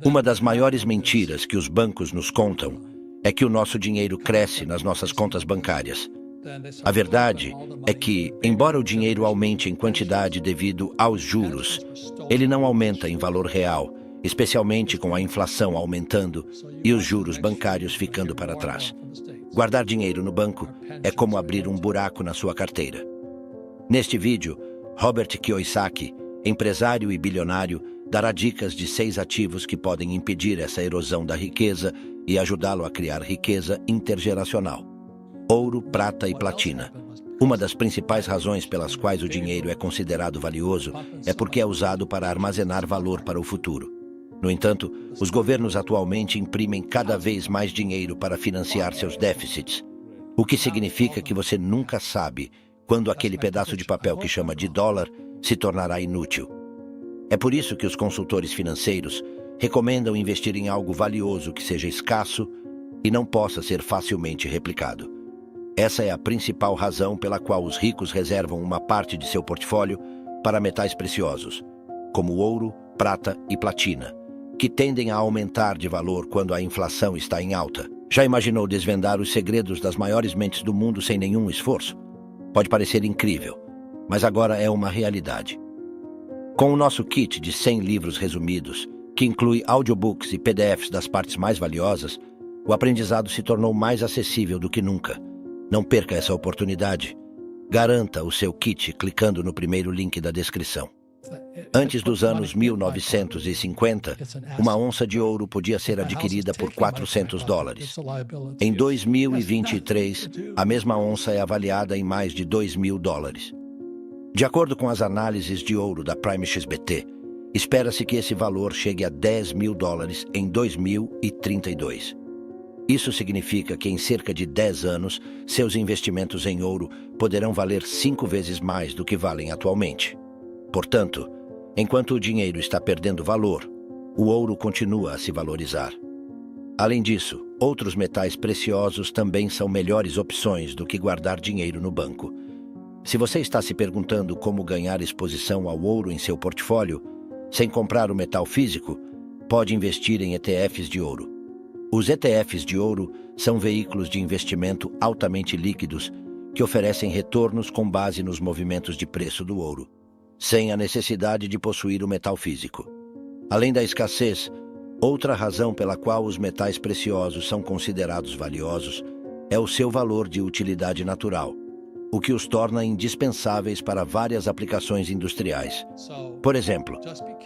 Uma das maiores mentiras que os bancos nos contam é que o nosso dinheiro cresce nas nossas contas bancárias. A verdade é que, embora o dinheiro aumente em quantidade devido aos juros, ele não aumenta em valor real, especialmente com a inflação aumentando e os juros bancários ficando para trás. Guardar dinheiro no banco é como abrir um buraco na sua carteira. Neste vídeo, Robert Kiyosaki, empresário e bilionário, dará dicas de 6 ativos que podem impedir essa erosão da riqueza e ajudá-lo a criar riqueza intergeracional. Ouro, prata e platina. Uma das principais razões pelas quais o dinheiro é considerado valioso é porque é usado para armazenar valor para o futuro. No entanto, os governos atualmente imprimem cada vez mais dinheiro para financiar seus déficits, o que significa que você nunca sabe quando aquele pedaço de papel que chama de dólar se tornará inútil. É por isso que os consultores financeiros recomendam investir em algo valioso que seja escasso e não possa ser facilmente replicado. Essa é a principal razão pela qual os ricos reservam uma parte de seu portfólio para metais preciosos, como ouro, prata e platina, que tendem a aumentar de valor quando a inflação está em alta. Já imaginou desvendar os segredos das maiores mentes do mundo sem nenhum esforço? Pode parecer incrível, mas agora é uma realidade. Com o nosso kit de 100 livros resumidos, que inclui audiobooks e PDFs das partes mais valiosas, o aprendizado se tornou mais acessível do que nunca. Não perca essa oportunidade. Garanta o seu kit clicando no primeiro link da descrição. Antes dos anos 1950, uma onça de ouro podia ser adquirida por $400. Em 2023, a mesma onça é avaliada em mais de $2.000. De acordo com as análises de ouro da Prime XBT, espera-se que esse valor chegue a $10.000 em 2032. Isso significa que em cerca de 10 anos, seus investimentos em ouro poderão valer 5 vezes mais do que valem atualmente. Portanto, enquanto o dinheiro está perdendo valor, o ouro continua a se valorizar. Além disso, outros metais preciosos também são melhores opções do que guardar dinheiro no banco. Se você está se perguntando como ganhar exposição ao ouro em seu portfólio, sem comprar o metal físico, pode investir em ETFs de ouro. Os ETFs de ouro são veículos de investimento altamente líquidos que oferecem retornos com base nos movimentos de preço do ouro, sem a necessidade de possuir o metal físico. Além da escassez, outra razão pela qual os metais preciosos são considerados valiosos é o seu valor de utilidade natural, o que os torna indispensáveis para várias aplicações industriais. Por exemplo,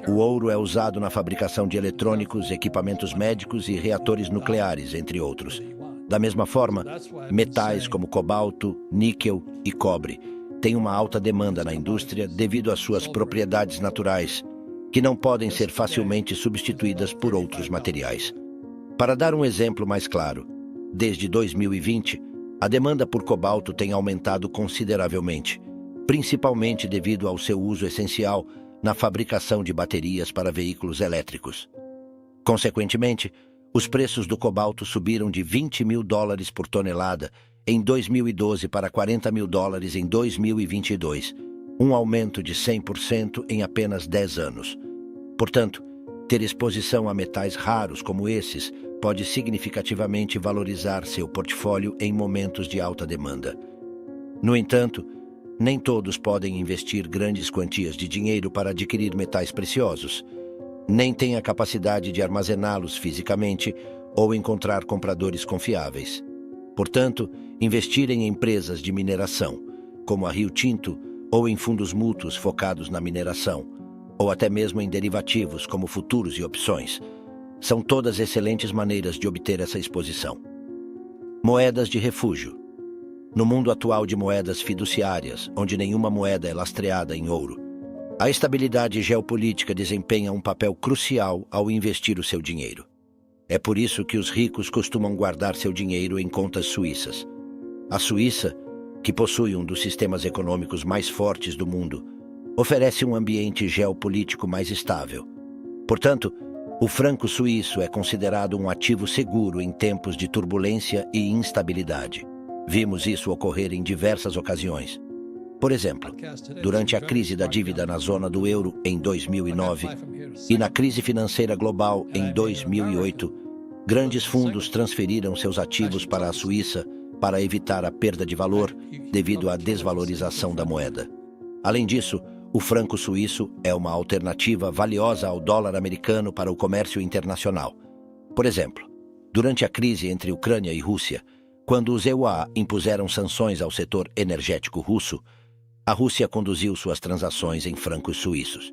o ouro é usado na fabricação de eletrônicos, equipamentos médicos e reatores nucleares, entre outros. Da mesma forma, metais como cobalto, níquel e cobre têm uma alta demanda na indústria devido às suas propriedades naturais, que não podem ser facilmente substituídas por outros materiais. Para dar um exemplo mais claro, desde 2020, a demanda por cobalto tem aumentado consideravelmente, principalmente devido ao seu uso essencial na fabricação de baterias para veículos elétricos. Consequentemente, os preços do cobalto subiram de $20.000 por tonelada em 2012 para $40.000 em 2022, um aumento de 100% em apenas 10 anos. Portanto, ter exposição a metais raros como esses pode significativamente valorizar seu portfólio em momentos de alta demanda. No entanto, nem todos podem investir grandes quantias de dinheiro para adquirir metais preciosos, nem têm a capacidade de armazená-los fisicamente ou encontrar compradores confiáveis. Portanto, investir em empresas de mineração, como a Rio Tinto, ou em fundos mútuos focados na mineração, ou até mesmo em derivativos como futuros e opções, são todas excelentes maneiras de obter essa exposição. Moedas de refúgio. No mundo atual de moedas fiduciárias, onde nenhuma moeda é lastreada em ouro, a estabilidade geopolítica desempenha um papel crucial ao investir o seu dinheiro. É por isso que os ricos costumam guardar seu dinheiro em contas suíças. A Suíça, que possui um dos sistemas econômicos mais fortes do mundo, oferece um ambiente geopolítico mais estável. Portanto, o franco suíço é considerado um ativo seguro em tempos de turbulência e instabilidade. Vimos isso ocorrer em diversas ocasiões. Por exemplo, durante a crise da dívida na zona do euro em 2009 e na crise financeira global em 2008, grandes fundos transferiram seus ativos para a Suíça para evitar a perda de valor devido à desvalorização da moeda. Além disso, o franco suíço é uma alternativa valiosa ao dólar americano para o comércio internacional. Por exemplo, durante a crise entre Ucrânia e Rússia, quando os EUA impuseram sanções ao setor energético russo, a Rússia conduziu suas transações em francos suíços.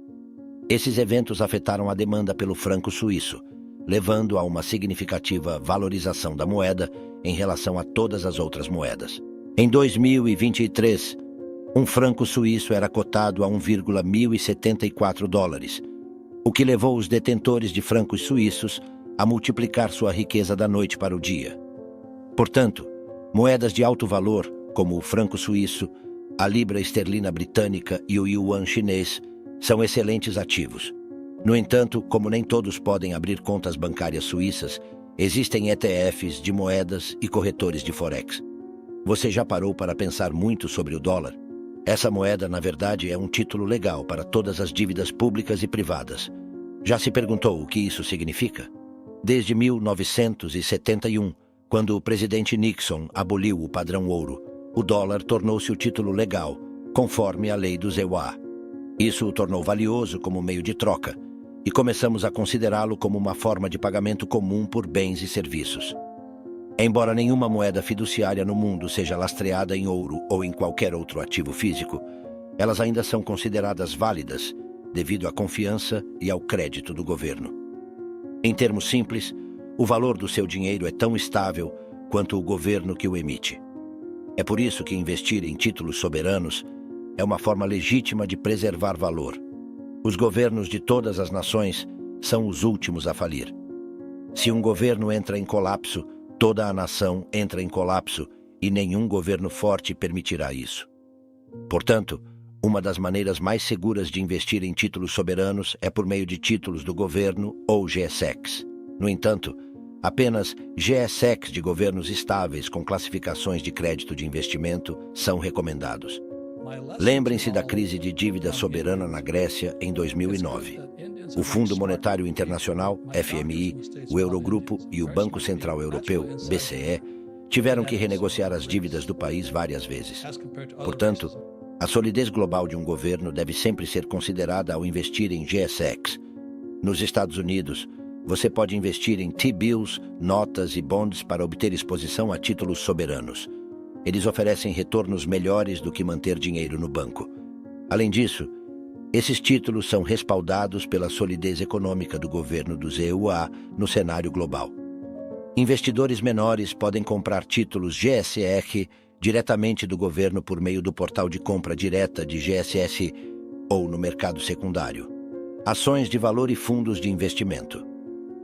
Esses eventos afetaram a demanda pelo franco suíço, levando a uma significativa valorização da moeda em relação a todas as outras moedas. Em 2023, um franco suíço era cotado a 1,1074 dólares, o que levou os detentores de francos suíços a multiplicar sua riqueza da noite para o dia. Portanto, moedas de alto valor, como o franco suíço, a libra esterlina britânica e o yuan chinês, são excelentes ativos. No entanto, como nem todos podem abrir contas bancárias suíças, existem ETFs de moedas e corretores de forex. Você já parou para pensar muito sobre o dólar? Essa moeda, na verdade, é um título legal para todas as dívidas públicas e privadas. Já se perguntou o que isso significa? Desde 1971, quando o presidente Nixon aboliu o padrão ouro, o dólar tornou-se o título legal, conforme a lei dos EUA. Isso o tornou valioso como meio de troca, e começamos a considerá-lo como uma forma de pagamento comum por bens e serviços. Embora nenhuma moeda fiduciária no mundo seja lastreada em ouro ou em qualquer outro ativo físico, elas ainda são consideradas válidas devido à confiança e ao crédito do governo. Em termos simples, o valor do seu dinheiro é tão estável quanto o governo que o emite. É por isso que investir em títulos soberanos é uma forma legítima de preservar valor. Os governos de todas as nações são os últimos a falir. Se um governo entra em colapso, toda a nação entra em colapso e nenhum governo forte permitirá isso. Portanto, uma das maneiras mais seguras de investir em títulos soberanos é por meio de títulos do governo ou GSECs. No entanto, apenas GSECs de governos estáveis com classificações de crédito de investimento são recomendados. Lembrem-se da crise de dívida soberana na Grécia em 2009. O Fundo Monetário Internacional, FMI, o Eurogrupo e o Banco Central Europeu, BCE, tiveram que renegociar as dívidas do país várias vezes. Portanto, a solidez global de um governo deve sempre ser considerada ao investir em GSECs. Nos Estados Unidos, você pode investir em T-bills, notas e bonds para obter exposição a títulos soberanos. Eles oferecem retornos melhores do que manter dinheiro no banco. Além disso, esses títulos são respaldados pela solidez econômica do governo dos EUA no cenário global. Investidores menores podem comprar títulos GSR diretamente do governo por meio do portal de compra direta de GSS ou no mercado secundário. Ações de valor e fundos de investimento.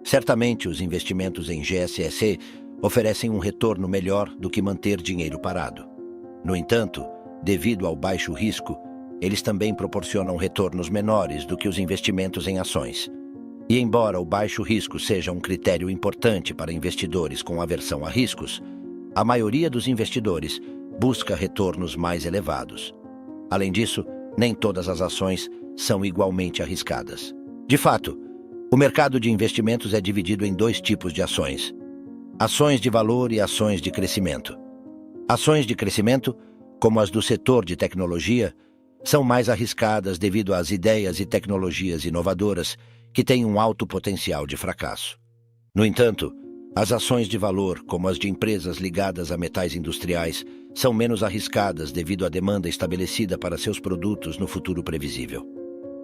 Certamente, os investimentos em GSS oferecem um retorno melhor do que manter dinheiro parado. No entanto, devido ao baixo risco, eles também proporcionam retornos menores do que os investimentos em ações. E embora o baixo risco seja um critério importante para investidores com aversão a riscos, a maioria dos investidores busca retornos mais elevados. Além disso, nem todas as ações são igualmente arriscadas. De fato, o mercado de investimentos é dividido em dois tipos de ações: ações de valor e ações de crescimento. Ações de crescimento, como as do setor de tecnologia, são mais arriscadas devido às ideias e tecnologias inovadoras que têm um alto potencial de fracasso. No entanto, as ações de valor, como as de empresas ligadas a metais industriais, são menos arriscadas devido à demanda estabelecida para seus produtos no futuro previsível.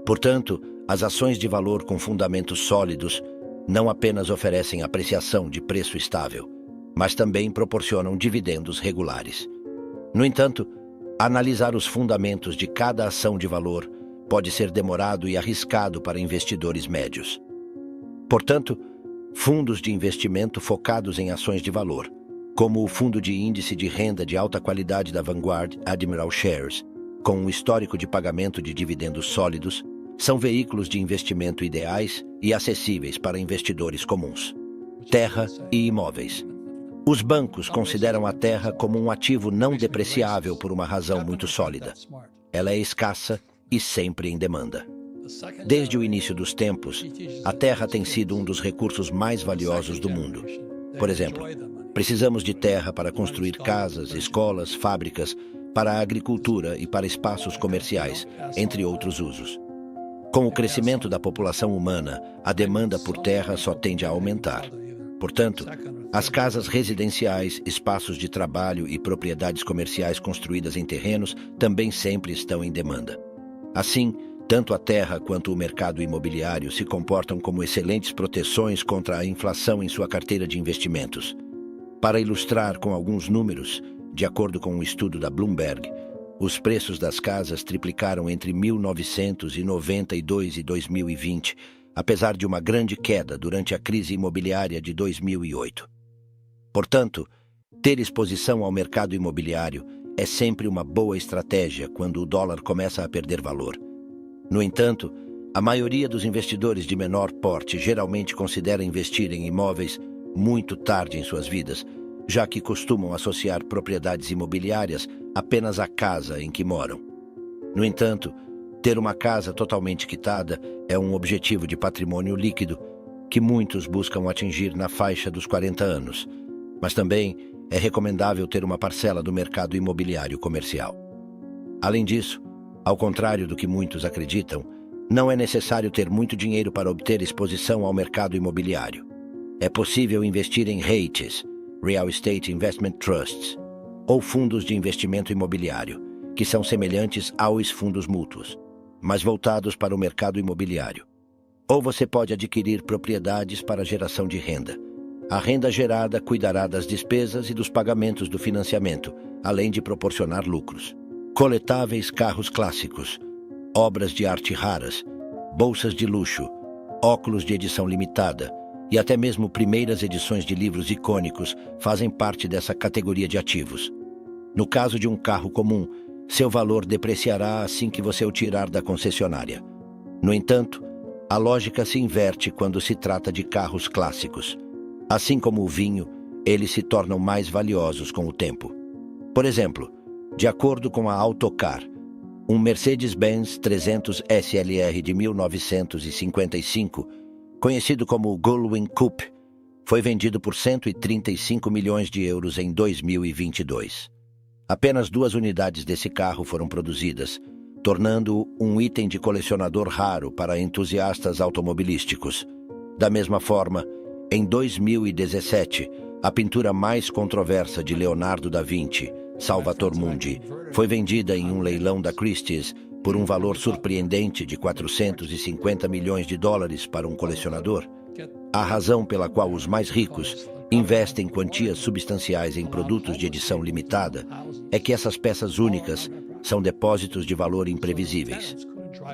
Portanto, as ações de valor com fundamentos sólidos não apenas oferecem apreciação de preço estável, mas também proporcionam dividendos regulares. No entanto, analisar os fundamentos de cada ação de valor pode ser demorado e arriscado para investidores médios. Portanto, fundos de investimento focados em ações de valor, como o fundo de índice de renda de alta qualidade da Vanguard Admiral Shares, com um histórico de pagamento de dividendos sólidos, são veículos de investimento ideais e acessíveis para investidores comuns. Terra e imóveis. Os bancos consideram a terra como um ativo não depreciável por uma razão muito sólida. Ela é escassa e sempre em demanda. Desde o início dos tempos, a terra tem sido um dos recursos mais valiosos do mundo. Por exemplo, precisamos de terra para construir casas, escolas, fábricas, para a agricultura e para espaços comerciais, entre outros usos. Com o crescimento da população humana, a demanda por terra só tende a aumentar. Portanto, as casas residenciais, espaços de trabalho e propriedades comerciais construídas em terrenos também sempre estão em demanda. Assim, tanto a terra quanto o mercado imobiliário se comportam como excelentes proteções contra a inflação em sua carteira de investimentos. Para ilustrar com alguns números, de acordo com um estudo da Bloomberg, os preços das casas triplicaram entre 1992 e 2020, apesar de uma grande queda durante a crise imobiliária de 2008. Portanto, ter exposição ao mercado imobiliário é sempre uma boa estratégia quando o dólar começa a perder valor. No entanto, a maioria dos investidores de menor porte geralmente considera investir em imóveis muito tarde em suas vidas, já que costumam associar propriedades imobiliárias apenas à casa em que moram. No entanto, ter uma casa totalmente quitada é um objetivo de patrimônio líquido que muitos buscam atingir na faixa dos 40 anos, mas também é recomendável ter uma parcela do mercado imobiliário comercial. Além disso, ao contrário do que muitos acreditam, não é necessário ter muito dinheiro para obter exposição ao mercado imobiliário. É possível investir em REITs, Real Estate Investment Trusts, ou fundos de investimento imobiliário, que são semelhantes aos fundos mútuos, mas voltados para o mercado imobiliário. Ou você pode adquirir propriedades para geração de renda. A renda gerada cuidará das despesas e dos pagamentos do financiamento, além de proporcionar lucros. Coletáveis carros clássicos, obras de arte raras, bolsas de luxo, óculos de edição limitada e até mesmo primeiras edições de livros icônicos fazem parte dessa categoria de ativos. No caso de um carro comum, seu valor depreciará assim que você o tirar da concessionária. No entanto, a lógica se inverte quando se trata de carros clássicos. Assim como o vinho, eles se tornam mais valiosos com o tempo. Por exemplo, de acordo com a Autocar, um Mercedes-Benz 300 SLR de 1955, conhecido como Gullwing Coupe, foi vendido por 135 milhões de euros em 2022. Apenas 2 unidades desse carro foram produzidas, tornando-o um item de colecionador raro para entusiastas automobilísticos. Da mesma forma, em 2017, a pintura mais controversa de Leonardo da Vinci, Salvator Mundi, foi vendida em um leilão da Christie's por um valor surpreendente de 450 milhões de dólares para um colecionador. A razão pela qual os mais ricos investem quantias substanciais em produtos de edição limitada é que essas peças únicas são depósitos de valor imprevisíveis.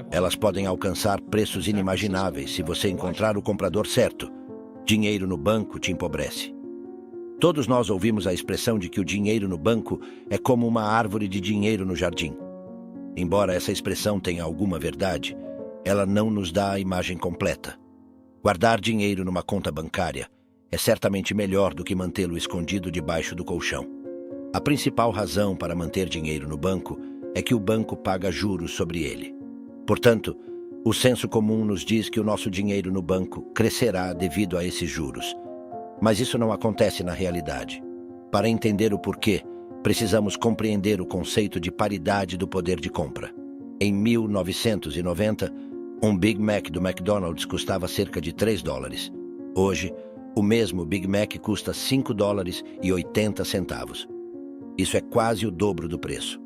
Elas podem alcançar preços inimagináveis se você encontrar o comprador certo. Dinheiro no banco te empobrece. Todos nós ouvimos a expressão de que o dinheiro no banco é como uma árvore de dinheiro no jardim. Embora essa expressão tenha alguma verdade, ela não nos dá a imagem completa. Guardar dinheiro numa conta bancária é certamente melhor do que mantê-lo escondido debaixo do colchão. A principal razão para manter dinheiro no banco é que o banco paga juros sobre ele. Portanto, o senso comum nos diz que o nosso dinheiro no banco crescerá devido a esses juros. Mas isso não acontece na realidade. Para entender o porquê, precisamos compreender o conceito de paridade do poder de compra. Em 1990, um Big Mac do McDonald's custava cerca de $3. Hoje, o mesmo Big Mac custa $5,80. Isso é quase o dobro do preço.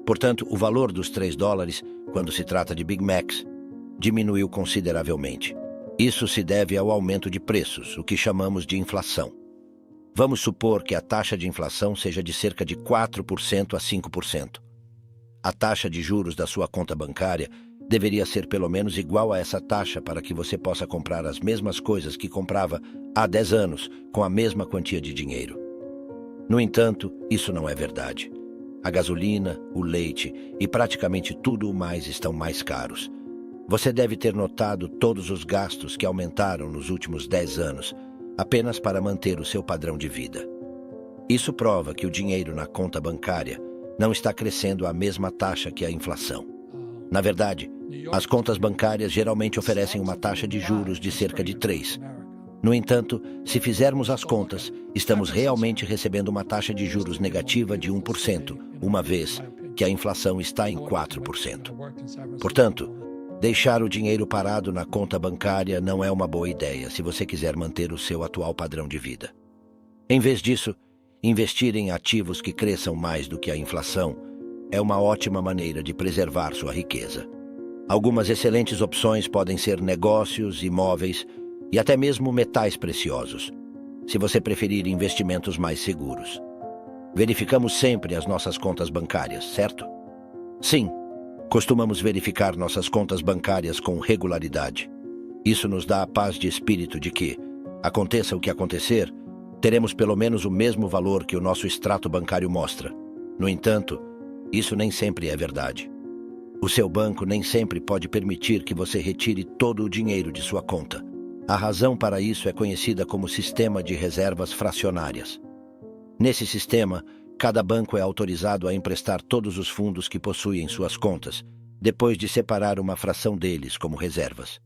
Portanto, o valor dos $3, quando se trata de Big Macs, diminuiu consideravelmente. Isso se deve ao aumento de preços, o que chamamos de inflação. Vamos supor que a taxa de inflação seja de cerca de 4% a 5%. A taxa de juros da sua conta bancária deveria ser pelo menos igual a essa taxa para que você possa comprar as mesmas coisas que comprava há 10 anos com a mesma quantia de dinheiro. No entanto, isso não é verdade. A gasolina, o leite e praticamente tudo o mais estão mais caros. Você deve ter notado todos os gastos que aumentaram nos últimos 10 anos, apenas para manter o seu padrão de vida. Isso prova que o dinheiro na conta bancária não está crescendo à mesma taxa que a inflação. Na verdade, as contas bancárias geralmente oferecem uma taxa de juros de cerca de 3%. No entanto, se fizermos as contas, estamos realmente recebendo uma taxa de juros negativa de 1%, uma vez que a inflação está em 4%. Portanto, deixar o dinheiro parado na conta bancária não é uma boa ideia se você quiser manter o seu atual padrão de vida. Em vez disso, investir em ativos que cresçam mais do que a inflação é uma ótima maneira de preservar sua riqueza. Algumas excelentes opções podem ser negócios, imóveis e até mesmo metais preciosos, se você preferir investimentos mais seguros. Verificamos sempre as nossas contas bancárias, certo? Sim, costumamos verificar nossas contas bancárias com regularidade. Isso nos dá a paz de espírito de que, aconteça o que acontecer, teremos pelo menos o mesmo valor que o nosso extrato bancário mostra. No entanto, isso nem sempre é verdade. O seu banco nem sempre pode permitir que você retire todo o dinheiro de sua conta. A razão para isso é conhecida como sistema de reservas fracionárias. Nesse sistema, cada banco é autorizado a emprestar todos os fundos que possui em suas contas, depois de separar uma fração deles como reservas.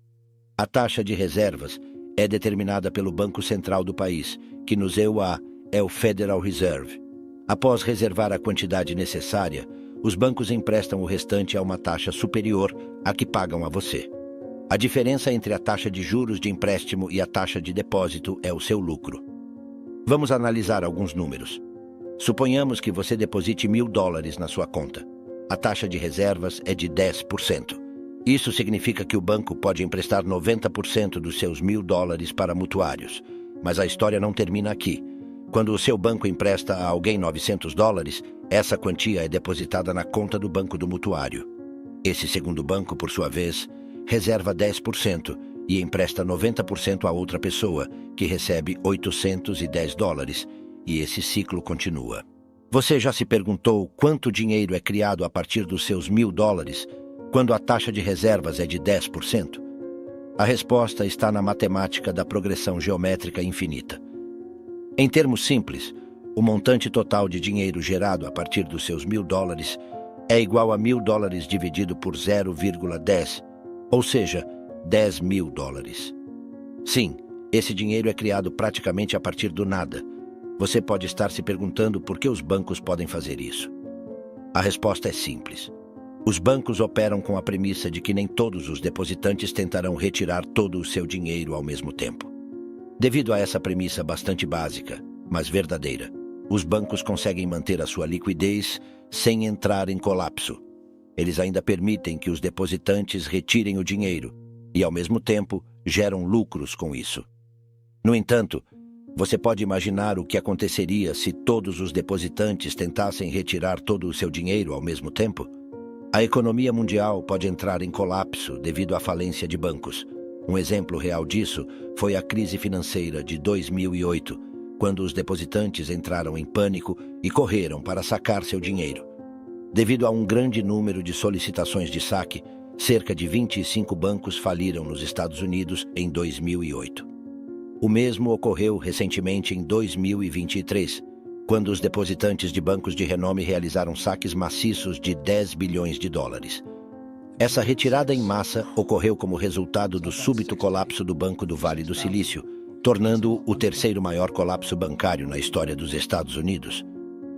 A taxa de reservas é determinada pelo Banco Central do país, que no EUA é o Federal Reserve. Após reservar a quantidade necessária, os bancos emprestam o restante a uma taxa superior à que pagam a você. A diferença entre a taxa de juros de empréstimo e a taxa de depósito é o seu lucro. Vamos analisar alguns números. Suponhamos que você deposite $1.000 na sua conta. A taxa de reservas é de 10%. Isso significa que o banco pode emprestar 90% dos seus $1.000 para mutuários. Mas a história não termina aqui. Quando o seu banco empresta a alguém $900, essa quantia é depositada na conta do banco do mutuário. Esse segundo banco, por sua vez, reserva 10% e empresta 90% a outra pessoa, que recebe $810, e esse ciclo continua. Você já se perguntou quanto dinheiro é criado a partir dos seus $1.000, quando a taxa de reservas é de 10%? A resposta está na matemática da progressão geométrica infinita. Em termos simples, o montante total de dinheiro gerado a partir dos seus $1.000 é igual a $1.000 dividido por 0,10, ou seja, $10.000. Sim, esse dinheiro é criado praticamente a partir do nada. Você pode estar se perguntando por que os bancos podem fazer isso. A resposta é simples. Os bancos operam com a premissa de que nem todos os depositantes tentarão retirar todo o seu dinheiro ao mesmo tempo. Devido a essa premissa bastante básica, mas verdadeira, os bancos conseguem manter a sua liquidez sem entrar em colapso. Eles ainda permitem que os depositantes retirem o dinheiro e, ao mesmo tempo, geram lucros com isso. No entanto, você pode imaginar o que aconteceria se todos os depositantes tentassem retirar todo o seu dinheiro ao mesmo tempo? A economia mundial pode entrar em colapso devido à falência de bancos. Um exemplo real disso foi a crise financeira de 2008, quando os depositantes entraram em pânico e correram para sacar seu dinheiro. Devido a um grande número de solicitações de saque, cerca de 25 bancos faliram nos Estados Unidos em 2008. O mesmo ocorreu recentemente em 2023, quando os depositantes de bancos de renome realizaram saques maciços de $10 bilhões. Essa retirada em massa ocorreu como resultado do súbito colapso do Banco do Vale do Silício, tornando-o o terceiro maior colapso bancário na história dos Estados Unidos.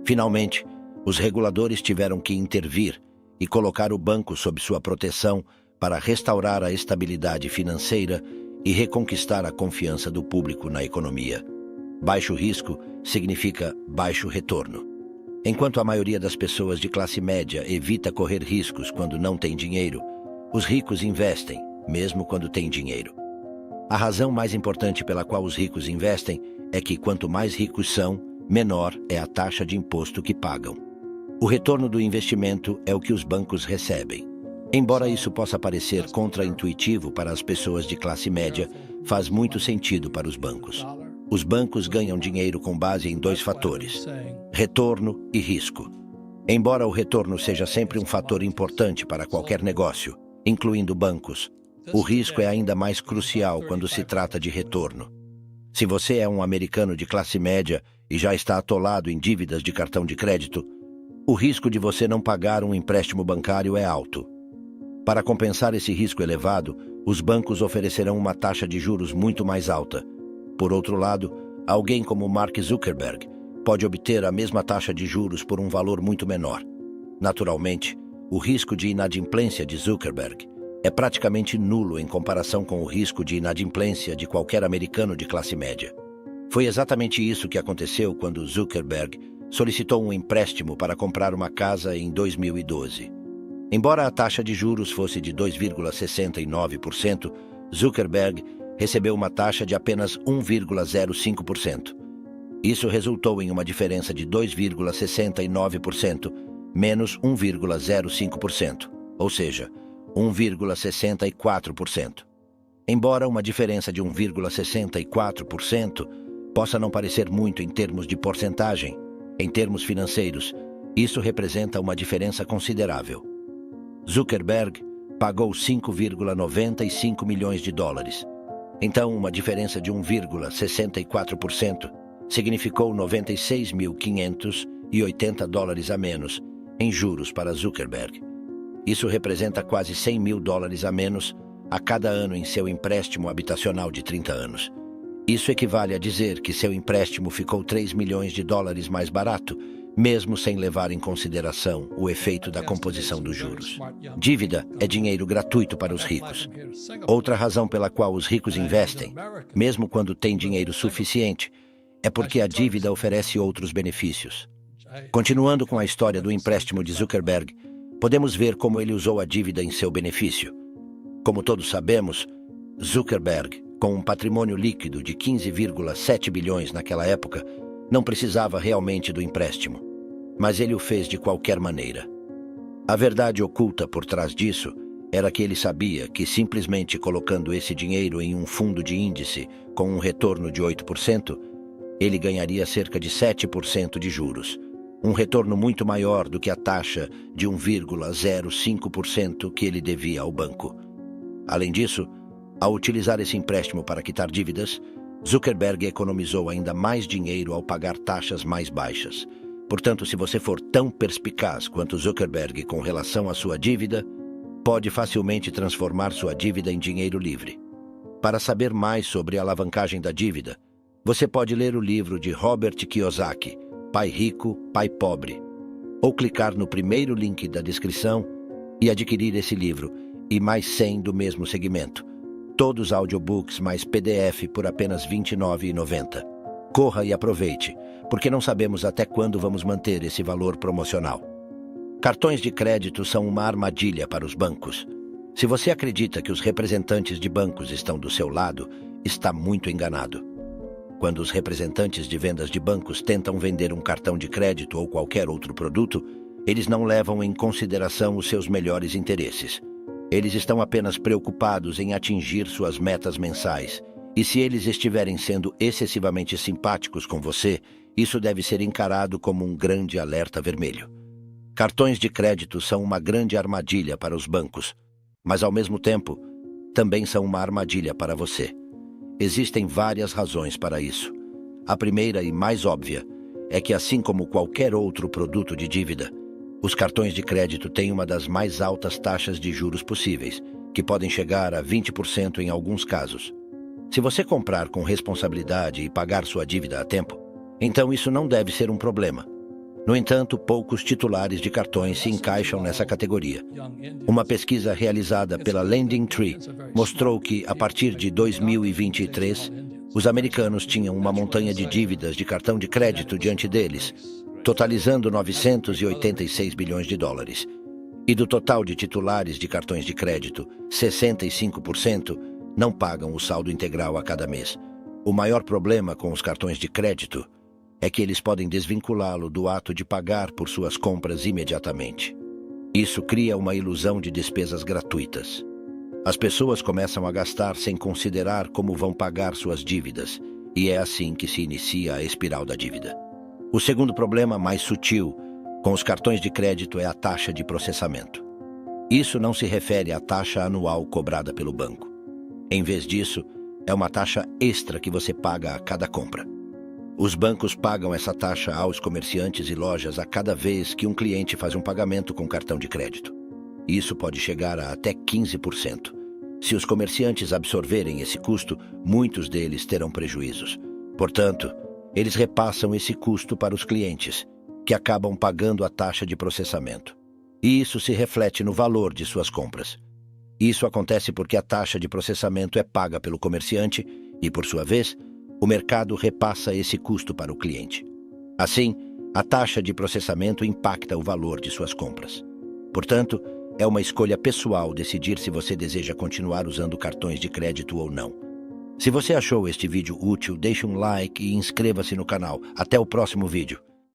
Finalmente, os reguladores tiveram que intervir e colocar o banco sob sua proteção para restaurar a estabilidade financeira e reconquistar a confiança do público na economia. Baixo risco significa baixo retorno. Enquanto a maioria das pessoas de classe média evita correr riscos quando não tem dinheiro, os ricos investem, mesmo quando têm dinheiro. A razão mais importante pela qual os ricos investem é que quanto mais ricos são, menor é a taxa de imposto que pagam. O retorno do investimento é o que os bancos recebem. Embora isso possa parecer contraintuitivo para as pessoas de classe média, faz muito sentido para os bancos. Os bancos ganham dinheiro com base em dois fatores: retorno e risco. Embora o retorno seja sempre um fator importante para qualquer negócio, incluindo bancos, o risco é ainda mais crucial quando se trata de retorno. Se você é um americano de classe média e já está atolado em dívidas de cartão de crédito, o risco de você não pagar um empréstimo bancário é alto. Para compensar esse risco elevado, os bancos oferecerão uma taxa de juros muito mais alta. Por outro lado, alguém como Mark Zuckerberg pode obter a mesma taxa de juros por um valor muito menor. Naturalmente, o risco de inadimplência de Zuckerberg é praticamente nulo em comparação com o risco de inadimplência de qualquer americano de classe média. Foi exatamente isso que aconteceu quando Zuckerberg solicitou um empréstimo para comprar uma casa em 2012. Embora a taxa de juros fosse de 2,69%, Zuckerberg recebeu uma taxa de apenas 1,05%. Isso resultou em uma diferença de 2,69% menos 1,05%, ou seja, 1,64%. Embora uma diferença de 1,64% possa não parecer muito em termos de porcentagem, em termos financeiros, isso representa uma diferença considerável. Zuckerberg pagou 5,95 milhões de dólares. Então, uma diferença de 1,64% significou 96.580 dólares a menos em juros para Zuckerberg. Isso representa quase 100 mil dólares a menos a cada ano em seu empréstimo habitacional de 30 anos. Isso equivale a dizer que seu empréstimo ficou 3 milhões de dólares mais barato, mesmo sem levar em consideração o efeito da composição dos juros. Dívida é dinheiro gratuito para os ricos. Outra razão pela qual os ricos investem, mesmo quando têm dinheiro suficiente, é porque a dívida oferece outros benefícios. Continuando com a história do empréstimo de Zuckerberg, podemos ver como ele usou a dívida em seu benefício. Como todos sabemos, Zuckerberg, com um patrimônio líquido de 15,7 bilhões naquela época, não precisava realmente do empréstimo, mas ele o fez de qualquer maneira. A verdade oculta por trás disso era que ele sabia que simplesmente colocando esse dinheiro em um fundo de índice com um retorno de 8%, ele ganharia cerca de 7% de juros, um retorno muito maior do que a taxa de 1,05% que ele devia ao banco. Além disso, ao utilizar esse empréstimo para quitar dívidas, Zuckerberg economizou ainda mais dinheiro ao pagar taxas mais baixas. Portanto, se você for tão perspicaz quanto Zuckerberg com relação à sua dívida, pode facilmente transformar sua dívida em dinheiro livre. Para saber mais sobre a alavancagem da dívida, você pode ler o livro de Robert Kiyosaki, Pai Rico, Pai Pobre, ou clicar no primeiro link da descrição e adquirir esse livro e mais 100 do mesmo segmento. Todos audiobooks mais PDF por apenas R$ 29,90. Corra e aproveite, porque não sabemos até quando vamos manter esse valor promocional. Cartões de crédito são uma armadilha para os bancos. Se você acredita que os representantes de bancos estão do seu lado, está muito enganado. Quando os representantes de vendas de bancos tentam vender um cartão de crédito ou qualquer outro produto, eles não levam em consideração os seus melhores interesses. Eles estão apenas preocupados em atingir suas metas mensais. E se eles estiverem sendo excessivamente simpáticos com você, isso deve ser encarado como um grande alerta vermelho. Cartões de crédito são uma grande armadilha para os bancos, mas ao mesmo tempo, também são uma armadilha para você. Existem várias razões para isso. A primeira e mais óbvia é que, assim como qualquer outro produto de dívida, os cartões de crédito têm uma das mais altas taxas de juros possíveis, que podem chegar a 20% em alguns casos. Se você comprar com responsabilidade e pagar sua dívida a tempo, então isso não deve ser um problema. No entanto, poucos titulares de cartões se encaixam nessa categoria. Uma pesquisa realizada pela Lending Tree mostrou que, a partir de 2023, os americanos tinham uma montanha de dívidas de cartão de crédito diante deles, totalizando 986 bilhões de dólares. E do total de titulares de cartões de crédito, 65% não pagam o saldo integral a cada mês. O maior problema com os cartões de crédito é que eles podem desvinculá-lo do ato de pagar por suas compras imediatamente. Isso cria uma ilusão de despesas gratuitas. As pessoas começam a gastar sem considerar como vão pagar suas dívidas, e é assim que se inicia a espiral da dívida. O segundo problema, mais sutil, com os cartões de crédito é a taxa de processamento. Isso não se refere à taxa anual cobrada pelo banco. Em vez disso, É uma taxa extra que você paga a cada compra. Os bancos pagam essa taxa aos comerciantes e lojas a cada vez que um cliente faz um pagamento com cartão de crédito. Isso pode chegar a até 15%. Se os comerciantes absorverem esse custo, muitos deles terão prejuízos. Portanto, eles repassam esse custo para os clientes, que acabam pagando a taxa de processamento. E isso se reflete no valor de suas compras. Isso acontece porque a taxa de processamento é paga pelo comerciante e, por sua vez, o mercado repassa esse custo para o cliente. Assim, a taxa de processamento impacta o valor de suas compras. Portanto, é uma escolha pessoal decidir se você deseja continuar usando cartões de crédito ou não. Se você achou este vídeo útil, deixe um like e inscreva-se no canal. Até o próximo vídeo.